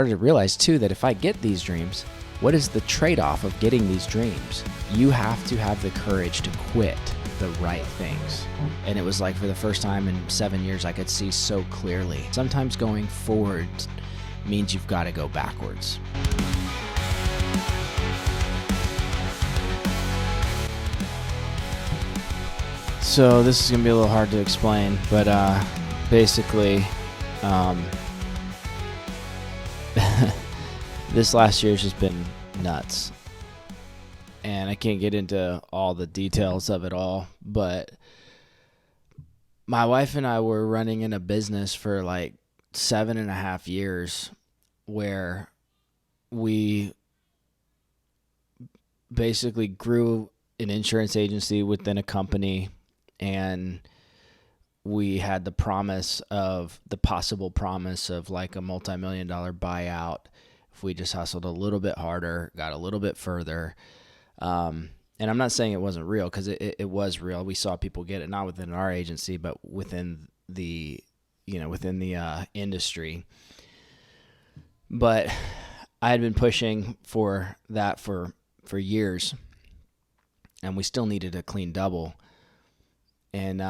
started to realize too that if I get these dreams, what is the trade-off of getting these dreams? You have to have the courage to quit the right things. And it was like for the first time in 7 years, I could see so clearly. Sometimes going forward means you've got to go backwards. So this is going to be a little hard to explain, but basically, this last year has just been nuts. And I can't get into all the details of it all, but my wife and I were running in a business for like 7.5 years where we basically grew an insurance agency within a company, and we had the possible promise of like a multi-million-dollar buyout if we just hustled a little bit harder, got a little bit further. And I'm not saying it wasn't real, because it was real. We saw people get it, not within our agency, but within the industry. But I had been pushing for that for years, and we still needed a clean double. And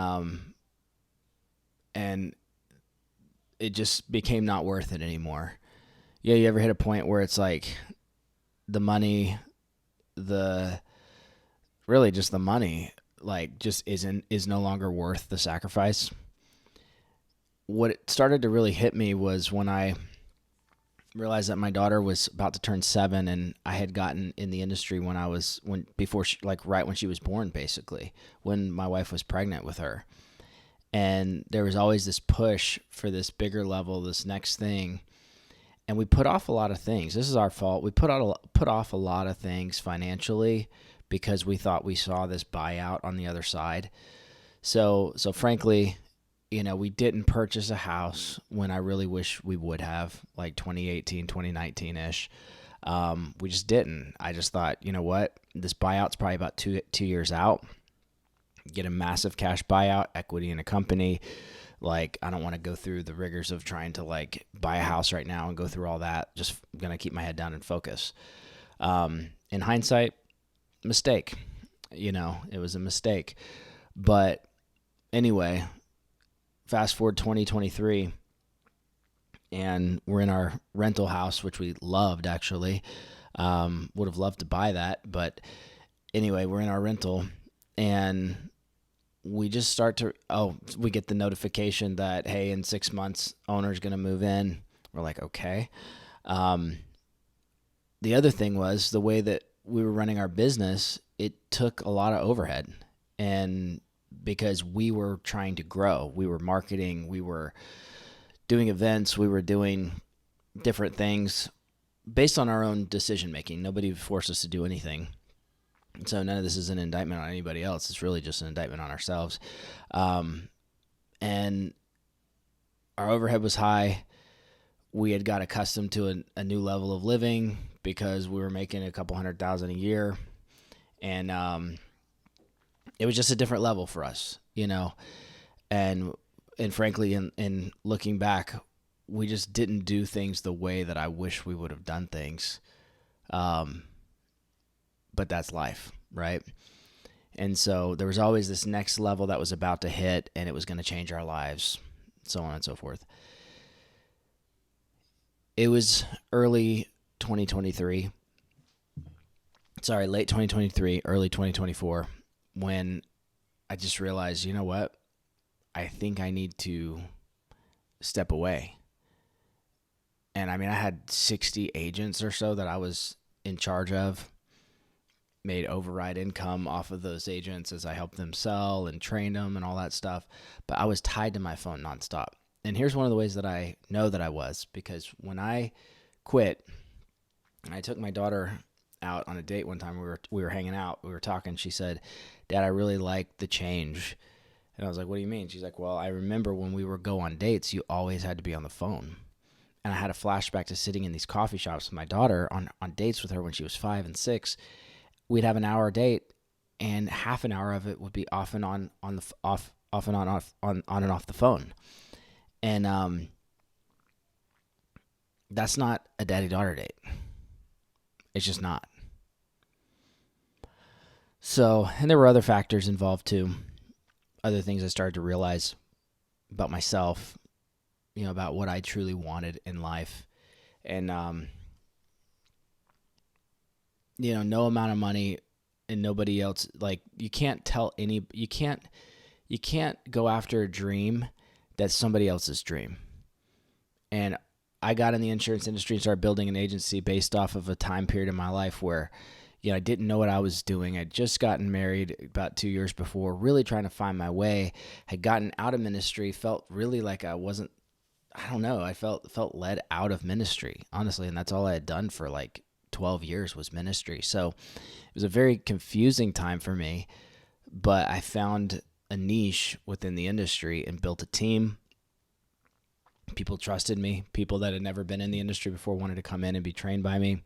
it just became not worth it anymore. Yeah, you ever hit a point where it's like the money, really just the money, like just is no longer worth the sacrifice? What it started to really hit me was when I realized that my daughter was about to turn 7, and I had gotten in the industry right when she was born, basically, when my wife was pregnant with her. And there was always this push for this bigger level, this next thing. And we put off a lot of things. This is our fault. We put off a lot of things financially because we thought we saw this buyout on the other side. So frankly, we didn't purchase a house when I really wish we would have, like 2018, 2019-ish. We just didn't. I just thought, you know what? This buyout's probably about two years out. Get a massive cash buyout, equity in a company. Like, I don't want to go through the rigors of trying to like buy a house right now and go through all that. Just going to keep my head down and focus. In hindsight, mistake. It was a mistake. But anyway, fast forward 2023, and we're in our rental house, which we loved, actually. Would have loved to buy that. But anyway, we're in our rental, and we just we get the notification that, hey, in 6 months, owner's going to move in. We're like, okay. The other thing was the way that we were running our business, it took a lot of overhead. And because we were trying to grow, we were marketing, we were doing events, we were doing different things based on our own decision making. Nobody forced us to do anything. So none of this is an indictment on anybody else. It's really just an indictment on ourselves. And our overhead was high. We had got accustomed to a new level of living because we were making a couple $100,000 a year. And it was just a different level for us, And frankly, in looking back, we just didn't do things the way that I wish we would have done things. But that's life, right? And so there was always this next level that was about to hit, and it was going to change our lives, so on and so forth. It was late 2023, early 2024, when I just realized, you know what? I think I need to step away. And I had 60 agents or so that I was in charge of. Made override income off of those agents as I helped them sell and trained them and all that stuff. But I was tied to my phone nonstop. And here's one of the ways that I know that I was, because when I quit, I took my daughter out on a date one time. We were hanging out. We were talking. She said, "Dad, I really like the change." And I was like, "What do you mean?" She's like, "Well, I remember when we would go on dates, you always had to be on the phone." And I had a flashback to sitting in these coffee shops with my daughter on dates with her when she was 5 and 6. We'd have an hour date, and half an hour of it would be off and on and off the phone. And That's not a daddy-daughter date. It's just not. So, and there were other factors involved too. Other things I started to realize about myself, about what I truly wanted in life. And, no amount of money and nobody else, like you can't go after a dream that's somebody else's dream. And I got in the insurance industry and started building an agency based off of a time period in my life where, I didn't know what I was doing. I'd just gotten married about 2 years before, really trying to find my way, had gotten out of ministry, felt really like I wasn't, I don't know, I felt led out of ministry, honestly. And that's all I had done for like 12 years was ministry. So it was a very confusing time for me, but I found a niche within the industry and built a team. People trusted me. People that had never been in the industry before wanted to come in and be trained by me.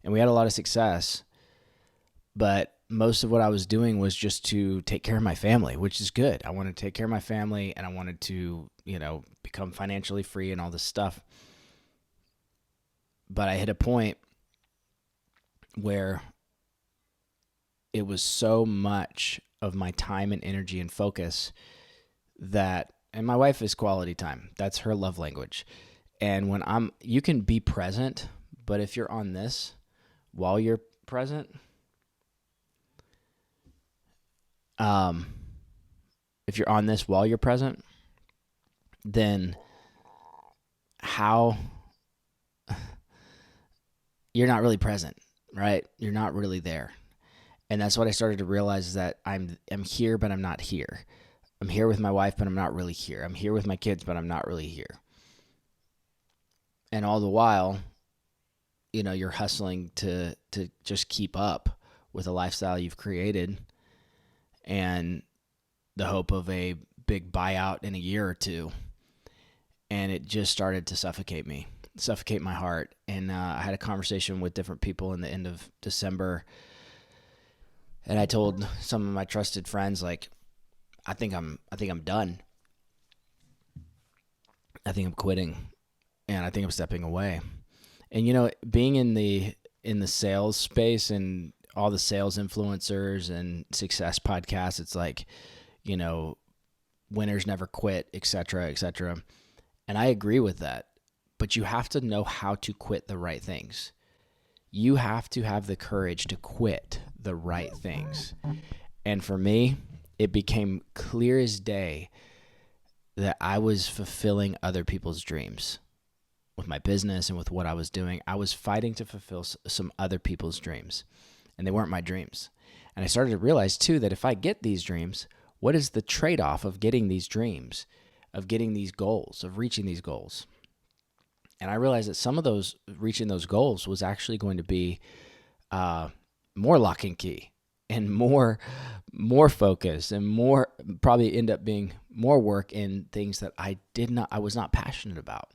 And we had a lot of success. But most of what I was doing was just to take care of my family, which is good. I wanted to take care of my family and I wanted to, become financially free and all this stuff. But I hit a point where it was so much of my time and energy and focus and my wife is quality time. That's her love language. And you can be present, but if you're on this while you're present, then how you're not really present, right? You're not really there. And that's what I started to realize is that I'm here, but I'm not here. I'm here with my wife, but I'm not really here. I'm here with my kids, but I'm not really here. And all the while, you're hustling to just keep up with a lifestyle you've created and the hope of a big buyout in a year or two. And it just started to suffocate my heart. And I had a conversation with different people in the end of December. And I told some of my trusted friends, like, I think I'm done. I think I'm quitting, and I think I'm stepping away. And being in the sales space and all the sales influencers and success podcasts, it's like, winners never quit, et cetera, et cetera. And I agree with that, but you have to know how to quit the right things. You have to have the courage to quit the right things. And for me, it became clear as day that I was fulfilling other people's dreams with my business and with what I was doing. I was fighting to fulfill some other people's dreams, and they weren't my dreams. And I started to realize too that if I get these dreams, what is the trade-off of getting these dreams, of getting these goals, of reaching these goals? And I realized that some of those, reaching those goals was actually going to be more lock and key and more focus and more, probably end up being more work in things that I was not passionate about.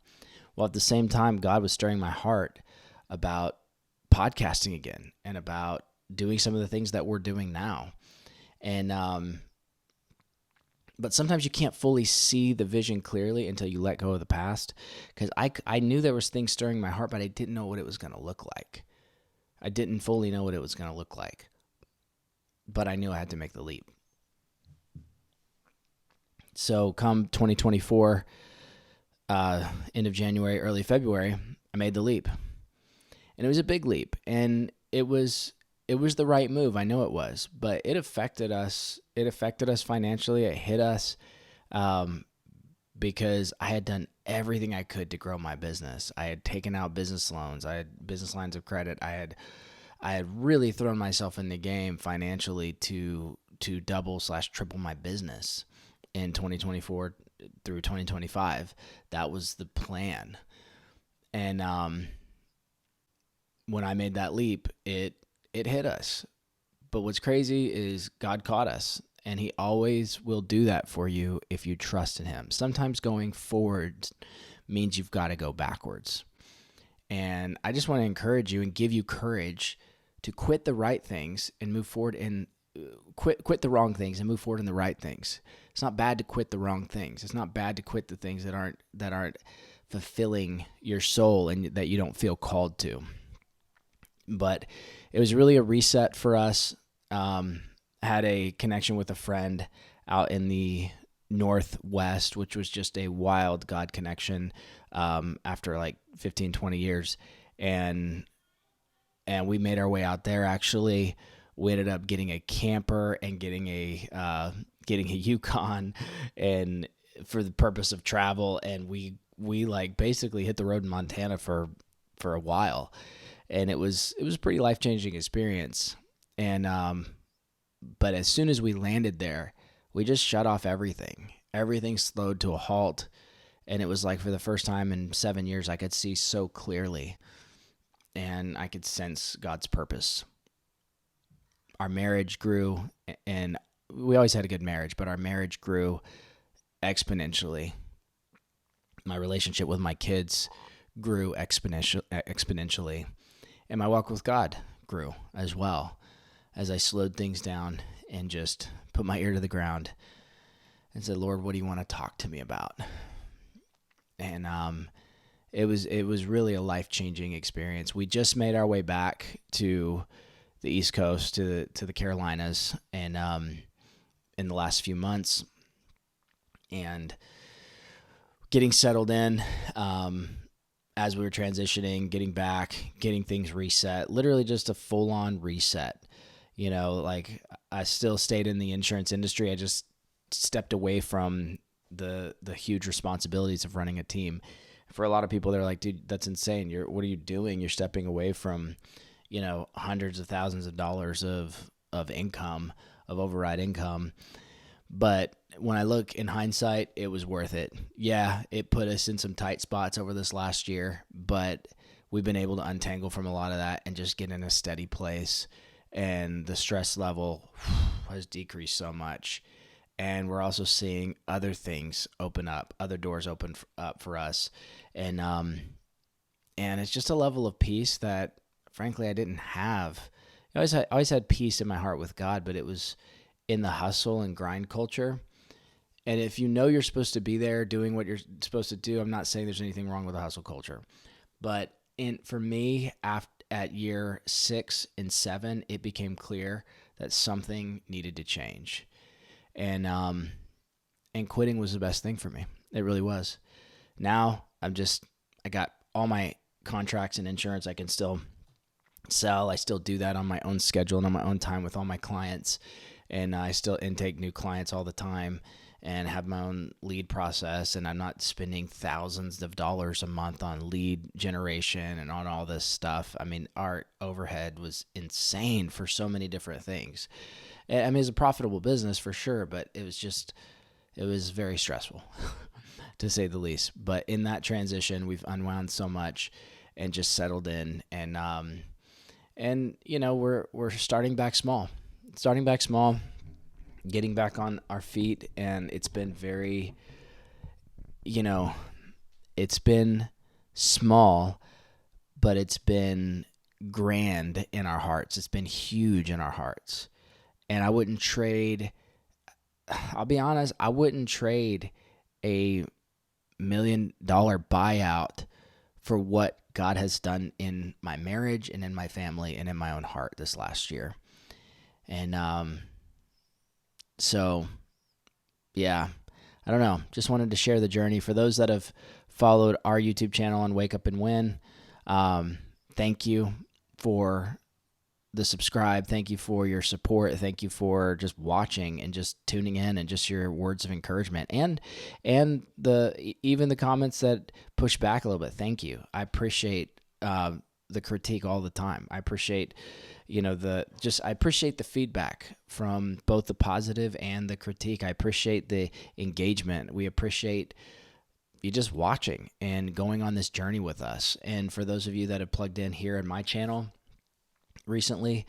Well, at the same time, God was stirring my heart about podcasting again and about doing some of the things that we're doing now. And, but sometimes you can't fully see the vision clearly until you let go of the past. Because I knew there was things stirring my heart, but I didn't know what it was going to look like. I didn't fully know what it was going to look like. But I knew I had to make the leap. So come 2024, end of January, early February, I made the leap. And it was a big leap. And it was the right move. I know it was. But it affected us. It affected us financially. It hit us because I had done everything I could to grow my business. I had taken out business loans. I had business lines of credit. I had really thrown myself in the game financially to double/triple my business in 2024 through 2025. That was the plan. And when I made that leap, it hit us. But what's crazy is God caught us, and he always will do that for you if you trust in him. Sometimes going forward means you've got to go backwards. And I just want to encourage you and give you courage to quit the right things and move forward and quit the wrong things and move forward in the right things. It's not bad to quit the wrong things. It's not bad to quit the things that aren't fulfilling your soul and that you don't feel called to. But it was really a reset for us. Had a connection with a friend out in the Northwest, which was just a wild God connection after like 15, 20 years. And we made our way out there. Actually, we ended up getting a camper and getting a Yukon, and for the purpose of travel. And we like basically hit the road in Montana for a while, and it was a pretty life-changing experience. And but as soon as we landed there, we just shut off everything. Everything slowed to a halt, and it was like for the first time in 7 years, I could see so clearly, and I could sense God's purpose. Our marriage grew, and we always had a good marriage, but our marriage grew exponentially. My relationship with my kids grew exponentially, and my walk with God grew as well as I slowed things down and just put my ear to the ground and said, Lord, what do you want to talk to me about? And it was really a life-changing experience. We just made our way back to the East Coast, to the Carolinas, and in the last few months, and getting settled in as we were transitioning, getting back, getting things reset, literally just a full-on reset. You know, like I still stayed in the insurance industry. I just stepped away from the huge responsibilities of running a team. For a lot of people, they're like, dude, that's insane. What are you doing? You're stepping away from, you know, hundreds of thousands of dollars of income, of override income. But when I look in hindsight, it was worth it. Yeah, it put us in some tight spots over this last year, but we've been able to untangle from a lot of that and just get in a steady place. And the stress level has decreased so much. And we're also seeing other things open up, other doors open up for us. And it's just a level of peace that, frankly, I didn't have. I always had peace in my heart with God, but it was in the hustle and grind culture. And if you know you're supposed to be there doing what you're supposed to do, I'm not saying there's anything wrong with the hustle culture. But for me, at year 6 and 7, it became clear that something needed to change. And quitting was the best thing for me. It really was. Now I got all my contracts and insurance I can still sell. I still do that on my own schedule and on my own time with all my clients. And I still intake new clients all the time and have my own lead process. And I'm not spending thousands of dollars a month on lead generation and on all this stuff. I mean, our overhead was insane for so many different things. I mean, it's a profitable business for sure, but it was very stressful to say the least. But in that transition, we've unwound so much and just settled in. And you know, we're starting back small, getting back on our feet. And it's been very, you know, it's been small, but it's been grand in our hearts. It's been huge in our hearts. And I'll be honest, I wouldn't trade a $1 million buyout for what God has done in my marriage and in my family and in my own heart this last year. And so, yeah, I don't know. Just wanted to share the journey. For those that have followed our YouTube channel on Wake Up and Win, thank you for the subscribe. Thank you for your support. Thank you for just watching and just tuning in and just your words of encouragement and even the comments that push back a little bit. Thank you. I appreciate the critique all the time. I appreciate I appreciate the feedback from both the positive and the critique. I appreciate the engagement. We appreciate you just watching and going on this journey with us. And for those of you that have plugged in here in my channel recently,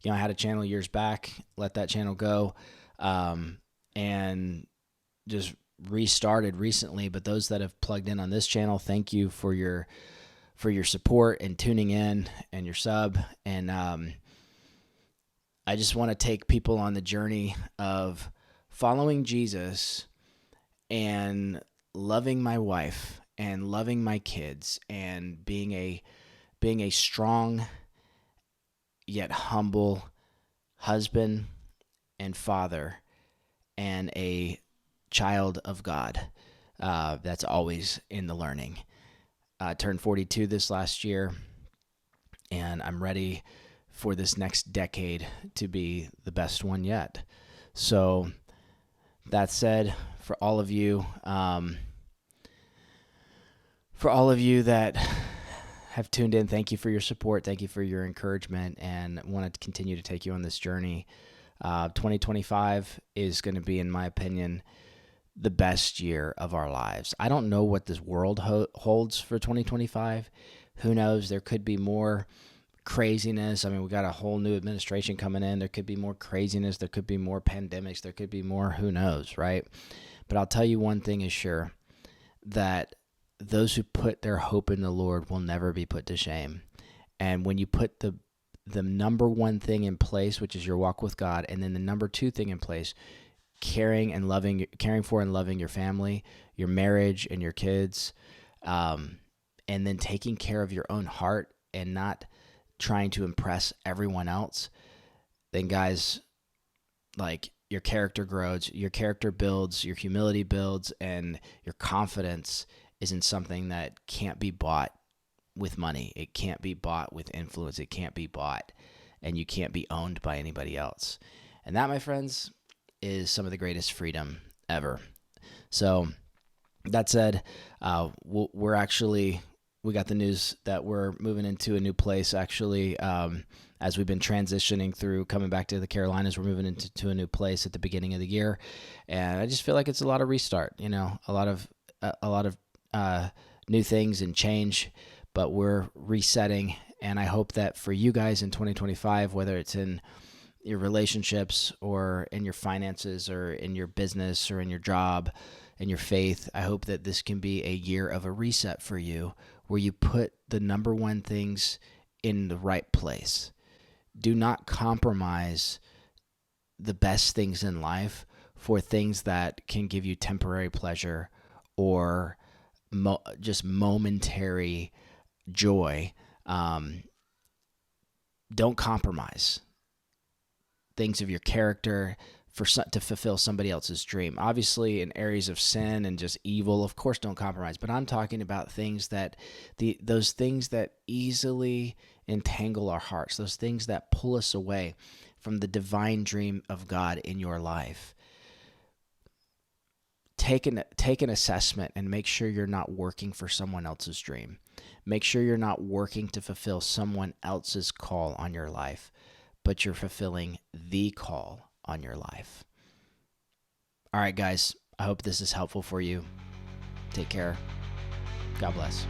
I had a channel years back, let that channel go, and just restarted recently. But those that have plugged in on this channel, thank you for your support and tuning in and your sub. And I just want to take people on the journey of following Jesus and loving my wife and loving my kids and being a strong yet humble husband and father and a child of God. That's always in the learning. I turned 42 this last year, and I'm ready for this next decade to be the best one yet. So that said, for all of you that have tuned in, thank you for your support. Thank you for your encouragement, and want to continue to take you on this journey. 2025 is going to be, in my opinion, the best year of our lives. I don't know what this world holds for 2025. Who knows? There could be more craziness. I mean, we got a whole new administration coming in. There could be more craziness. There could be more pandemics. There could be more, who knows, right? But I'll tell you one thing is sure, that those who put their hope in the Lord will never be put to shame. And when you put the number one thing in place, which is your walk with God, and then the number two thing in place, caring for and loving your family, your marriage, and your kids, and then taking care of your own heart and not trying to impress everyone else, then guys, like, your character grows, your character builds, your humility builds, and your confidence isn't something that can't be bought with money. It can't be bought with influence. It can't be bought, and you can't be owned by anybody else. And that, my friends, is some of the greatest freedom ever. So that said, we got the news that we're moving into a new place, actually. As we've been transitioning through coming back to the Carolinas, we're moving into a new place at the beginning of the year. And I just feel like it's a lot of restart, a lot of new things and change, but we're resetting. And I hope that for you guys in 2025, whether it's in your relationships or in your finances or in your business or in your job and your faith, I hope that this can be a year of a reset for you, where you put the number one things in the right place. Do not compromise the best things in life for things that can give you temporary pleasure or just momentary joy. Don't compromise things of your character to fulfill somebody else's dream. Obviously, in areas of sin and just evil, of course, don't compromise. But I'm talking about things that those things that easily entangle our hearts, those things that pull us away from the divine dream of God in your life. Take an assessment and make sure you're not working for someone else's dream. Make sure you're not working to fulfill someone else's call on your life, but you're fulfilling the call on your life. All right, guys, I hope this is helpful for you. Take care. God bless.